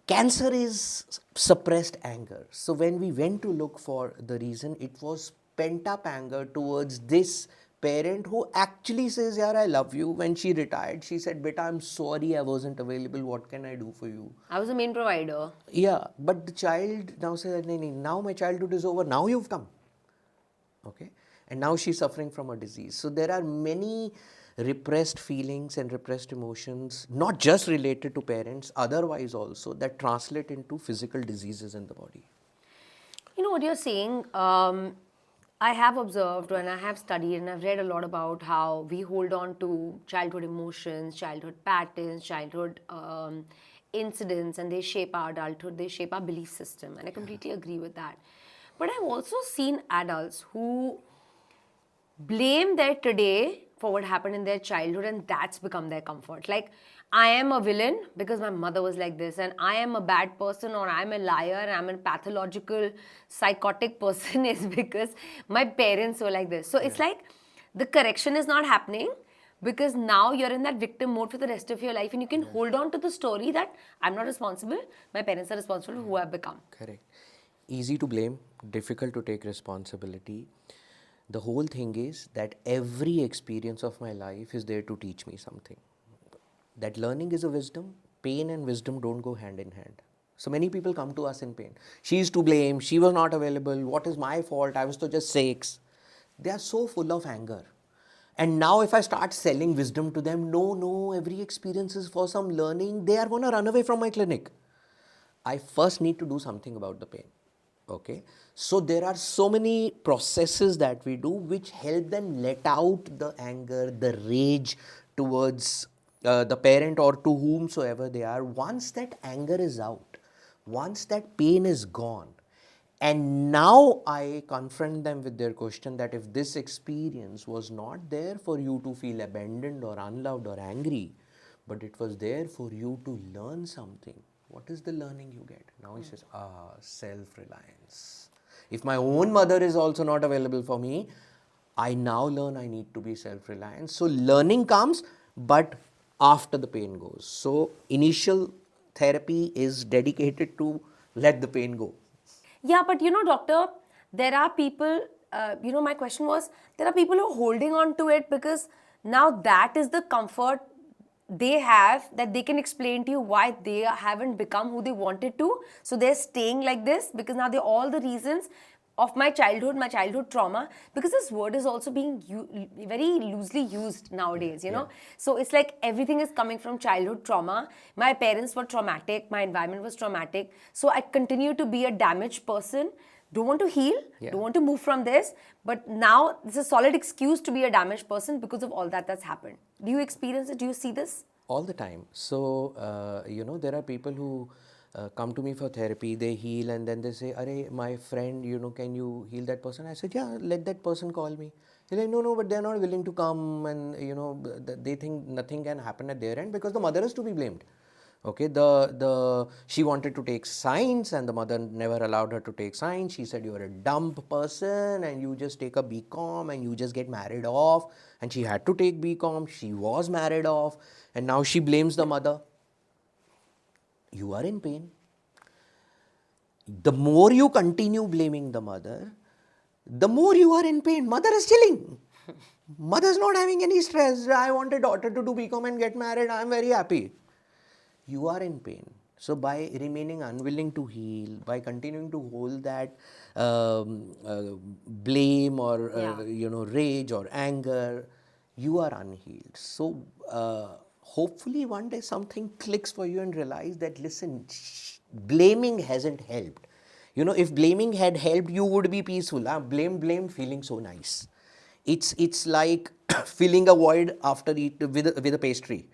Cancer is suppressed anger. So when we went to look for the reason, it was pent up anger towards this parent who actually says, "Yeah, I love you." When she retired, she said, "Beta, I'm sorry I wasn't available. What can I do for you?" I was the main provider. Yeah, but the child now says, "Nee, nee, now my childhood is over. Now you've come." Okay, and now she's suffering from a disease. So there are many repressed feelings and repressed emotions, not just related to parents, otherwise also, that translate into physical diseases in the body. You know what you're saying? I have observed and I have studied and I've read a lot about how we hold on to childhood emotions, childhood patterns, childhood incidents, and they shape our adulthood, they shape our belief system. And I completely agree with that. But I've also seen adults who blame their today for what happened in their childhood, and that's become their comfort. Like, I am a villain because my mother was like this, and I am a bad person, or I'm a liar, and I'm a pathological psychotic person is because my parents were like this. So it's like the correction is not happening because now you're in that victim mode for the rest of your life, and you can hold on to the story that I'm not responsible, my parents are responsible for who I've become. Correct. Easy to blame, difficult to take responsibility. The whole thing is that every experience of my life is there to teach me something. That learning is a wisdom. Pain and wisdom don't go hand in hand. So many people come to us in pain. She's to blame. She was not available. What is my fault? I was to just 6. They are so full of anger. And now if I start selling wisdom to them, no, every experience is for some learning, they are going to run away from my clinic. I first need to do something about the pain. Okay, so there are so many processes that we do which help them let out the anger, the rage towards the parent or to whomsoever they are. Once that anger is out, once that pain is gone, and now I confront them with their question that if this experience was not there for you to feel abandoned or unloved or angry, but it was there for you to learn something. What is the learning you get? Now he says, self-reliance. If my own mother is also not available for me, I now learn I need to be self-reliant. So learning comes, but after the pain goes. So initial therapy is dedicated to let the pain go. Yeah, but you know, doctor, there are people, my question was, there are people who are holding on to it because now that is the comfort they have, that they can explain to you why they haven't become who they wanted to. So they're staying like this because now they're all the reasons of my childhood trauma, because this word is also being very loosely used nowadays, you know. So it's like everything is coming from childhood trauma. My parents were traumatic, my environment was traumatic, so I continue to be a damaged person, don't want to heal, don't want to move from this, but now this is a solid excuse to be a damaged person because of all that's happened. Do you experience it? Do you see this? All the time. So, there are people who come to me for therapy, they heal, and then they say, "Arey, my friend, can you heal that person?" I said, "Yeah, let that person call me." They're like, "No, but they're not willing to come," and, they think nothing can happen at their end because the mother is to be blamed. Okay, she wanted to take science and the mother never allowed her to take science. She said, "You're a dumb person and you just take a BCom and you just get married off." And she had to take BCom. She was married off, and now she blames the mother. You are in pain. The more you continue blaming the mother, the more you are in pain. Mother is chilling. Mother is not having any stress. I want a daughter to do BCom and get married. I am very happy. You are in pain. So by remaining unwilling to heal, by continuing to hold that blame or rage or anger, you are unhealed. So hopefully one day something clicks for you and realize that, listen, blaming hasn't helped. If blaming had helped, you would be peaceful. Blame, feeling so nice. It's like filling a void after eat with a pastry.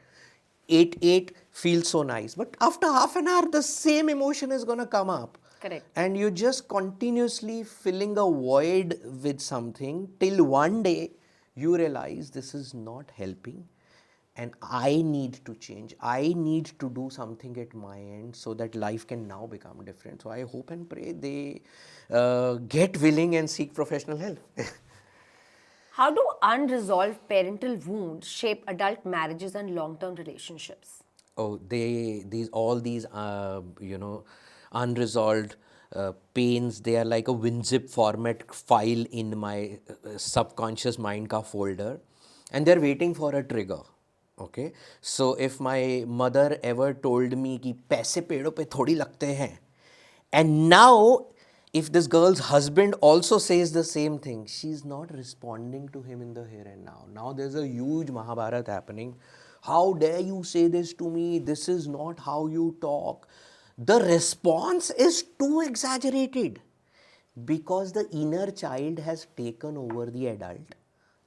Ate, feels so nice. But after half an hour, the same emotion is going to come up. Correct. And you're just continuously filling a void with something till one day you realize this is not helping. and I need to change. I need to do something at my end so that life can now become different. So I hope and pray they get willing and seek professional help. How do unresolved parental wounds shape adult marriages and long-term relationships? Oh, all these unresolved pains, they are like a WinZip format file in my subconscious mind ka folder, and they're waiting for a trigger. Okay, so if my mother ever told me कि पैसे पेड़ों पे थोड़ी लगते हैं, and now if this girl's husband also says the same thing, she's not responding to him in the here and now. Now there's a huge Mahabharat happening. How dare you say this to me? This is not how you talk. The response is too exaggerated because the inner child has taken over the adult.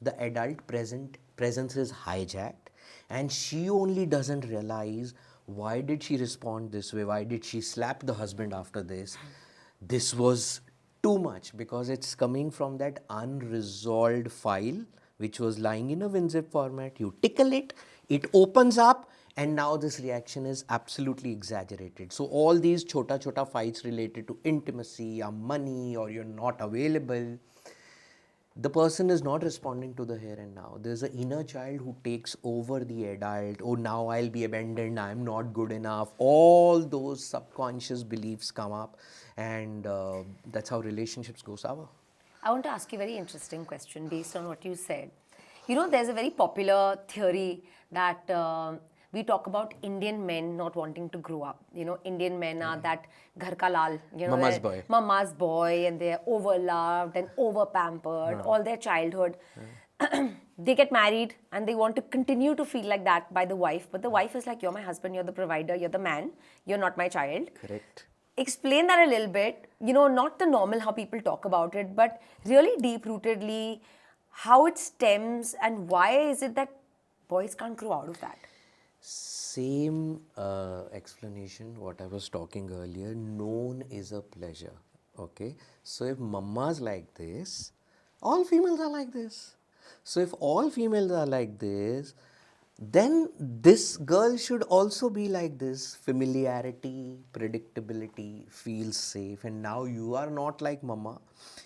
The adult presence is hijacked, and she only doesn't realize why did she respond this way? Why did she slap the husband after this? This was too much because it's coming from that unresolved file which was lying in a WinZip format. You tickle it, it opens up, and now this reaction is absolutely exaggerated. So all these chota fights related to intimacy or money or you're not available, the person is not responding to the here and now. There's an inner child who takes over the adult. Oh, now I'll be abandoned, I'm not good enough. All those subconscious beliefs come up, and that's how relationships go sour. I want to ask you a very interesting question based on what you said. You know, there's a very popular theory that we talk about Indian men not wanting to grow up. You know, Indian men are that ghar ka lal, you know, Mama's boy. mama's boy, and they're overloved and over pampered all their childhood. They get married and they want to continue to feel like that by the wife, but the wife is like, you're my husband, you're the provider, you're the man, you're not my child. Correct. Explain that a little bit, you know, not the normal how people talk about it, but really deep-rootedly how it stems and why is it that boys can't grow out of that? Same explanation what I was talking earlier. Known is a pleasure. Okay, so if mammas like this, all females are like this. So if all females are like this, then this girl should also be like this. Familiarity, predictability, feels safe. And now you are not like mama.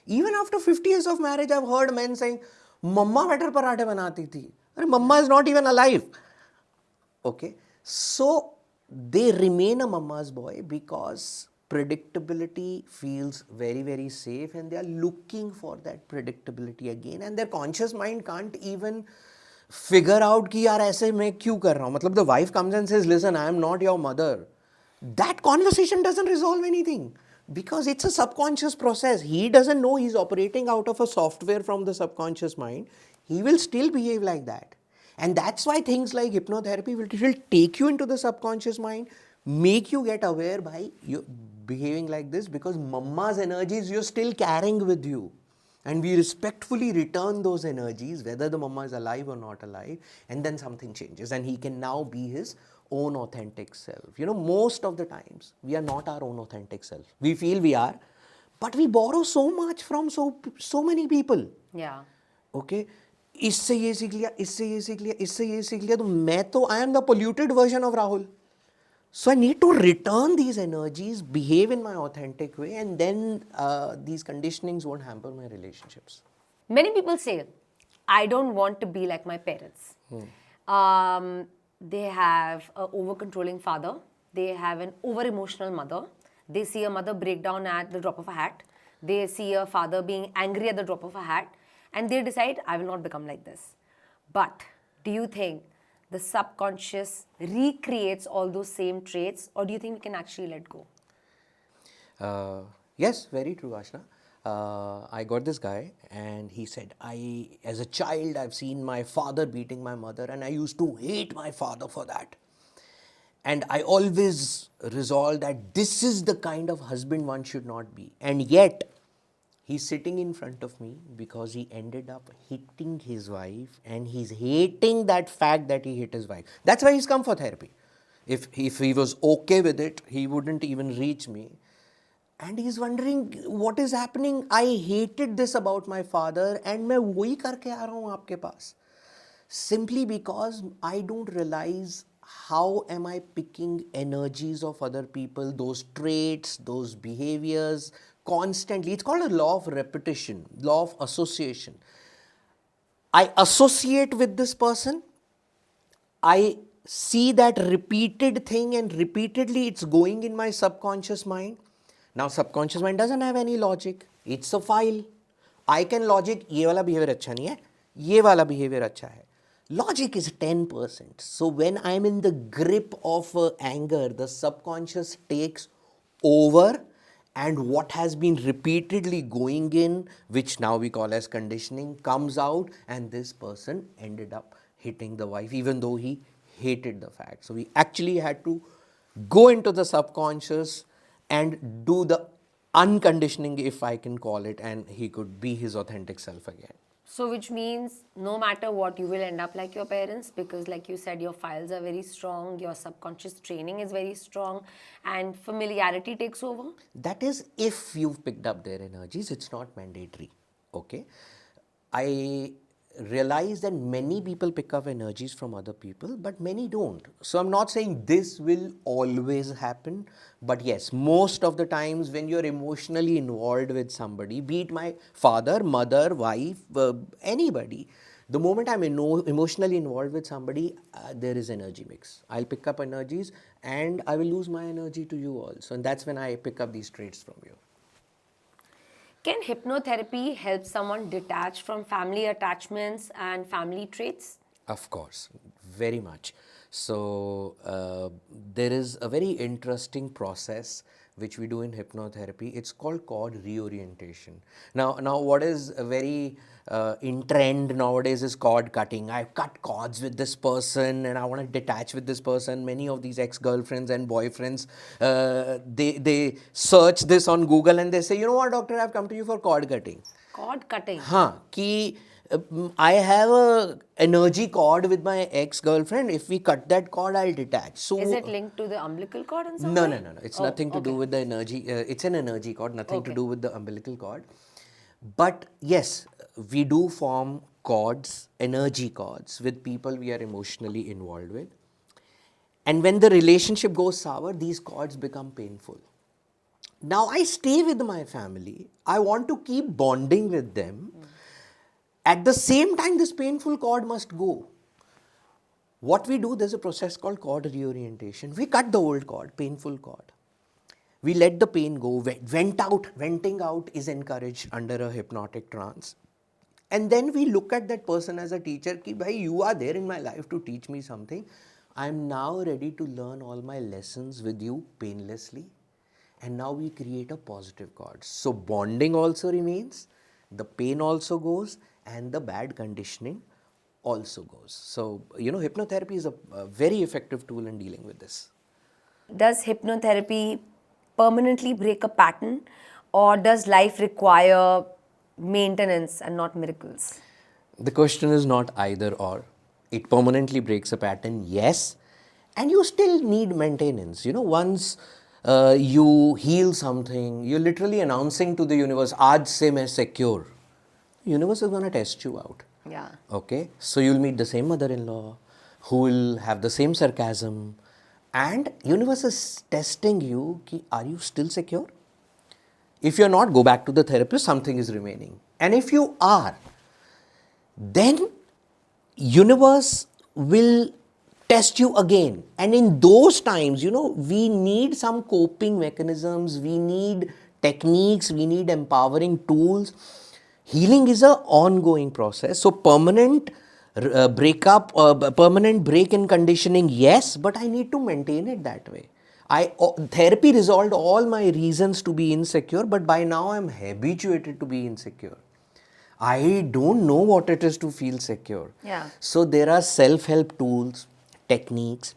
Even after 50 years of marriage, I've heard men saying, Mama better parathe banati thi. And mama is not even alive. Okay, so they remain a mama's boy because predictability feels very, very safe, and they are looking for that predictability again, and their conscious mind can't even figure out कि यार ऐसे मैं क्यों कर रहा हूँ. मतलब the wife comes and says, listen, I am not your mother. That conversation doesn't resolve anything because it's a subconscious process. He doesn't know he's operating out of a software from the subconscious mind. He will still behave like that. And that's why things like hypnotherapy will take you into the subconscious mind, make you get aware by you behaving like this, because mama's energies you're still carrying with you. And we respectfully return those energies, whether the mama is alive or not alive, and then something changes and he can now be his own authentic self. You know, most of the times we are not our own authentic self. We feel we are, but we borrow so much from so many people. Yeah. Okay, इससे ये सीख लिया, इससे ये सीख लिया, इससे ये सीख लिया, तो मैं तो I am the polluted version of Rahul. So I need to return these energies, behave in my authentic way, and then these conditionings won't hamper my relationships. Many people say, I don't want to be like my parents. They have an over-controlling father. They have an over-emotional mother. They see a mother break down at the drop of a hat. They see a father being angry at the drop of a hat. And they decide, I will not become like this. But do you think the subconscious recreates all those same traits, or do you think we can actually let go? Yes, very true, Ashna. I got this guy and he said, as a child, I've seen my father beating my mother and I used to hate my father for that. And I always resolved that this is the kind of husband one should not be. And yet, he's sitting in front of me because he ended up hitting his wife and he's hating that fact that he hit his wife. That's why he's come for therapy. If he was okay with it, he wouldn't even reach me. And he's wondering, what is happening? I hated this about my father and मैं वही करके आ रहा हूँ आपके पास. Simply because I don't realize how am I picking energies of other people, those traits, those behaviors constantly. It's called a law of repetition, law of association. I associate with this person, I see that repeated thing and repeatedly it's going in my subconscious mind. Now subconscious mind doesn't have any logic. It's a file. I can logic ये वाला behavior अच्छा नहीं है, ये वाला behavior अच्छा है. Logic is 10%. So when I'm in the grip of anger, the subconscious takes over, and what has been repeatedly going in, which now we call as conditioning, comes out, and this person ended up hitting the wife even though he hated the fact. So we actually had to go into the subconscious and do the unconditioning, if I can call it, and he could be his authentic self again. So, which means no matter what, you will end up like your parents, because, like you said, your files are very strong, your subconscious training is very strong, and familiarity takes over. That is if you've picked up their energies, it's not mandatory. Okay. I realize that many people pick up energies from other people, but many don't. So I'm not saying this will always happen, but yes, most of the times when you're emotionally involved with somebody, be it my father, mother, wife, anybody, the moment I'm emotionally involved with somebody, there is energy mix. I'll pick up energies and I will lose my energy to you also. And that's when I pick up these traits from you. Can hypnotherapy help someone detach from family attachments and family traits? Of course, very much. So there is a very interesting process which we do in hypnotherapy. It's called cord reorientation. Now what is very in trend nowadays is cord cutting. I've cut cords with this person and I want to detach with this person. Many of these ex-girlfriends and boyfriends, they search this on Google and they say, you know what, doctor, I've come to you for cord cutting. Cord cutting? हाँ कि I have a energy cord with my ex-girlfriend. If we cut that cord, I'll detach. So is it linked to the umbilical cord in some no, way? no, no, no. It's nothing to do with the energy. It's an energy cord, nothing to Okay. do with the umbilical cord. But yes, we do form cords, energy cords, with people we are emotionally involved with. And when the relationship goes sour, these cords become painful. Now I stay with my family. I want to keep bonding with them. At the same time, this painful cord must go. What we do, there's a process called cord reorientation. We cut the old cord, painful cord. We let the pain go, venting out is encouraged under a hypnotic trance. And then we look at that person as a teacher, ki bhai, you are there in my life to teach me something. I'm now ready to learn all my lessons with you painlessly. And now we create a positive cord. So bonding also remains, the pain also goes, and the bad conditioning also goes. So, hypnotherapy is a very effective tool in dealing with this. Does hypnotherapy permanently break a pattern, or does life require maintenance and not miracles? The question is not either or. It permanently breaks a pattern, yes, and you still need maintenance. Once you heal something, you're literally announcing to the universe, aaj se main secure. The universe is going to test you out. Yeah. Okay, so you'll meet the same mother-in-law who will have the same sarcasm, and universe is testing you, ki, are you still secure? If you're not, go back to the therapist, something is remaining. And if you are, then universe will test you again. And in those times, we need some coping mechanisms, we need techniques, we need empowering tools. Healing is an ongoing process. So permanent breakup, permanent break in conditioning, yes, but I need to maintain it that way. Therapy resolved all my reasons to be insecure, but by now I'm habituated to be insecure. I don't know what it is to feel secure. Yeah. So there are self-help tools, techniques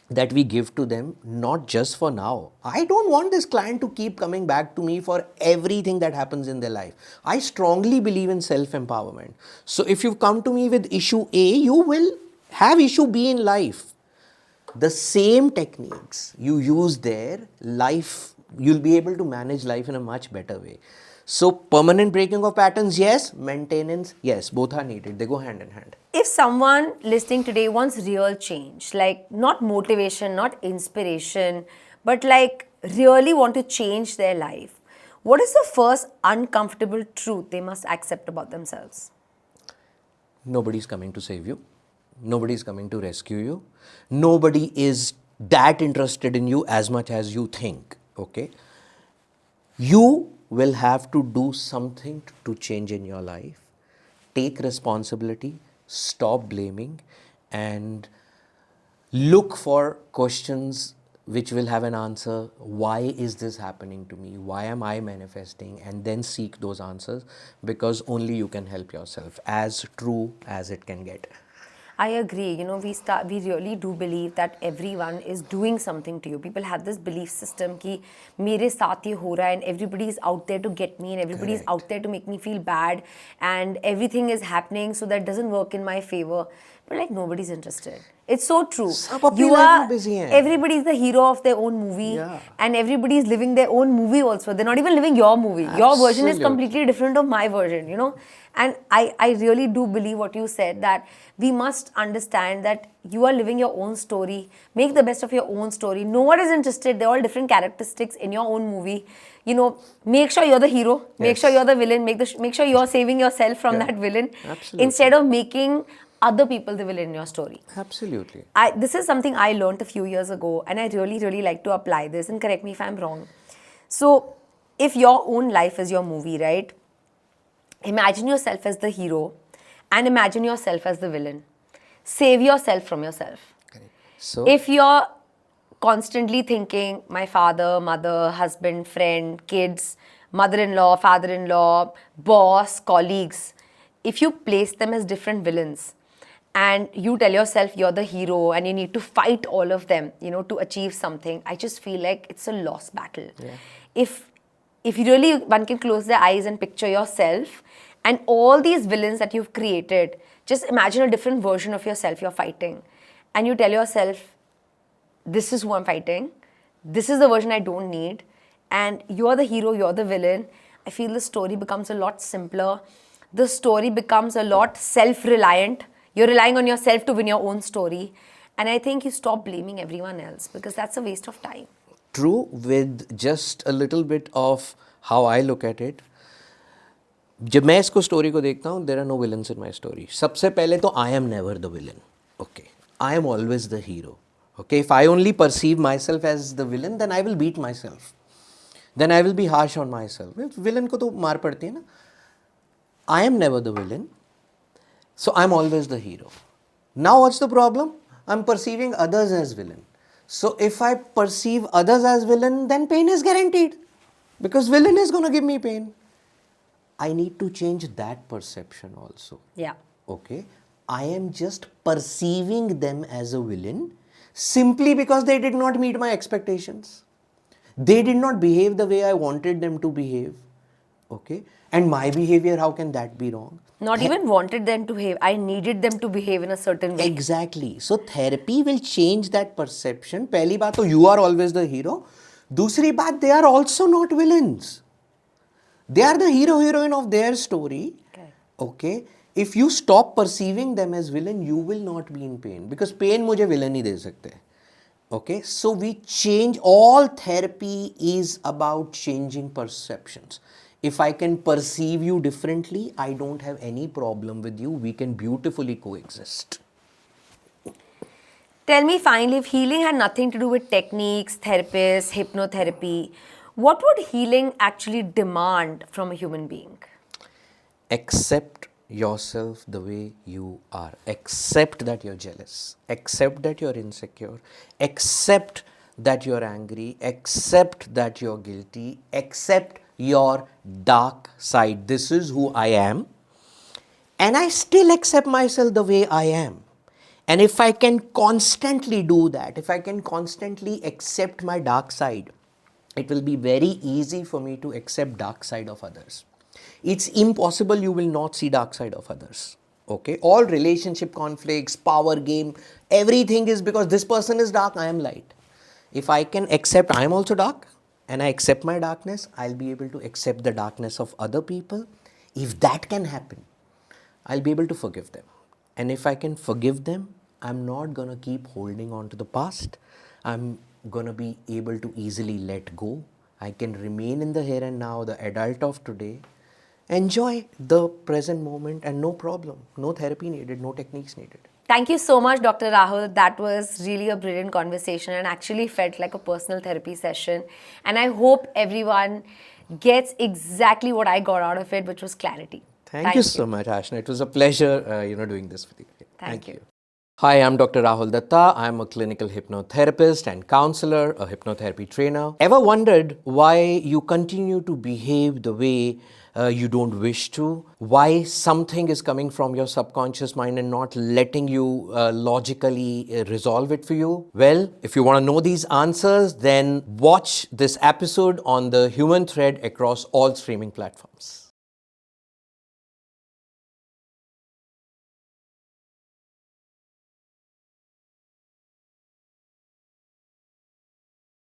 that we give to them, not just for now. I don't want this client to keep coming back to me for everything that happens in their life. I strongly believe in self-empowerment. So if you've come to me with issue A, you will have issue B in life. The same techniques you use there, you'll be able to manage life in a much better way. So permanent breaking of patterns, yes. Maintenance, yes. Both are needed. They go hand in hand. If someone listening today wants real change, like not motivation, not inspiration, but like really want to change their life, what is the first uncomfortable truth they must accept about themselves? Nobody's coming to save you. Nobody's coming to rescue you. Nobody is that interested in you as much as you think. Okay? You will have to do something to change in your life. Take responsibility, stop blaming, and look for questions which will have an answer. Why is this happening to me? Why am I manifesting? And then seek those answers, because only you can help yourself, as true as it can get. I agree. We really do believe that everyone is doing something to you. People have this belief system कि मेरे साथ ये हो रहा है, and everybody is out there to get me, and everybody is Correct. out there to make me feel bad, and everything is happening so that doesn't work in my favor. But like nobody's interested. It's so true. सब अपनी life में busy हैं. Everybody is the hero of their own movie, Yeah. and everybody is living their own movie also. They're not even living your movie. Your version is Absolutely. completely different of my version. And I really do believe what you said, that we must understand that you are living your own story. Make the best of your own story. No one is interested. They're all different characteristics in your own movie. Make sure you're the hero. Make Yes. sure you're the villain. Make sure you're saving yourself from Yeah. that villain. Absolutely. Instead of making other people the villain in your story. Absolutely. This is something I learned a few years ago, and I really, really like to apply this, and correct me if I'm wrong. So, if your own life is your movie, right? Imagine yourself as the hero and imagine yourself as the villain. Save yourself from yourself. Correct. So, If you're constantly thinking, my father, mother, husband, friend, kids, mother-in-law, father-in-law, boss, colleagues, if you place them as different villains and you tell yourself you're the hero and you need to fight all of them, to achieve something, I just feel like it's a lost battle. Yeah. If you really, one can close their eyes and picture yourself and all these villains that you've created, just imagine a different version of yourself you're fighting. And you tell yourself, this is who I'm fighting. This is the version I don't need. And you're the hero, you're the villain. I feel the story becomes a lot simpler. The story becomes a lot self-reliant. You're relying on yourself to win your own story. And I think you stop blaming everyone else, because that's a waste of time. true, with just a little bit of how I look at it. जब मैं इसको story को देखता हूँ, there are no villains in my story. सबसे पहले तो I am never the villain. Okay, I am always the hero. Okay, if I only perceive myself as the villain, then I will beat myself. Then I will be harsh on myself. Villain को तो मार पड़ती है ना. I am never the villain. So I'm always the hero. Now what's the problem? I'm perceiving others as villain. So if I perceive others as villain, then pain is guaranteed. Because villain is going to give me pain. I need to change that perception also. Yeah. Okay? I am just perceiving them as a villain simply because they did not meet my expectations. They did not behave the way I wanted them to behave. Okay? And my behavior, how can that be wrong? Not even wanted them to behave. I needed them to behave in a certain way. Exactly. So therapy will change that perception. पहली बात तो you are always the hero. दूसरी बात, they are also not villains. They are the hero heroine of their story. Okay. If you stop perceiving them as villain, you will not be in pain, because pain मुझे villain नहीं दे सकते. Okay. So we change. All therapy is about changing perceptions. If I can perceive you differently, I don't have any problem with you. We can beautifully coexist. Tell me finally, if healing had nothing to do with techniques, therapists, hypnotherapy, what would healing actually demand from a human being? Accept yourself the way you are. Accept that you're jealous. Accept that you're insecure. Accept that you're angry. Accept that you're guilty. Accept your dark side. This is who I am. And I still accept myself the way I am. And if I can constantly do that, if I can constantly accept my dark side, it will be very easy for me to accept dark side of others. It's impossible you will not see dark side of others. Okay? All relationship conflicts, power game, everything is because this person is dark, I am light. If I can accept I am also dark, and I accept my darkness, I'll be able to accept the darkness of other people. If that can happen, I'll be able to forgive them. And if I can forgive them, I'm not going to keep holding on to the past. I'm going to be able to easily let go. I can remain in the here and now, the adult of today, enjoy the present moment, and no problem. No therapy needed, no techniques needed. Thank you so much, Dr. Rahul. That was really a brilliant conversation and actually felt like a personal therapy session. And I hope everyone gets exactly what I got out of it, which was clarity. Thank you so much, Ashna. It was a pleasure, doing this with you. Thank you. Hi, I'm Dr. Rahul Dutta. I'm a clinical hypnotherapist and counselor, a hypnotherapy trainer. Ever wondered why you continue to behave the way you don't wish to? Why something is coming from your subconscious mind and not letting you logically resolve it for you? Well, if you want to know these answers, then watch this episode on the human thread across all streaming platforms.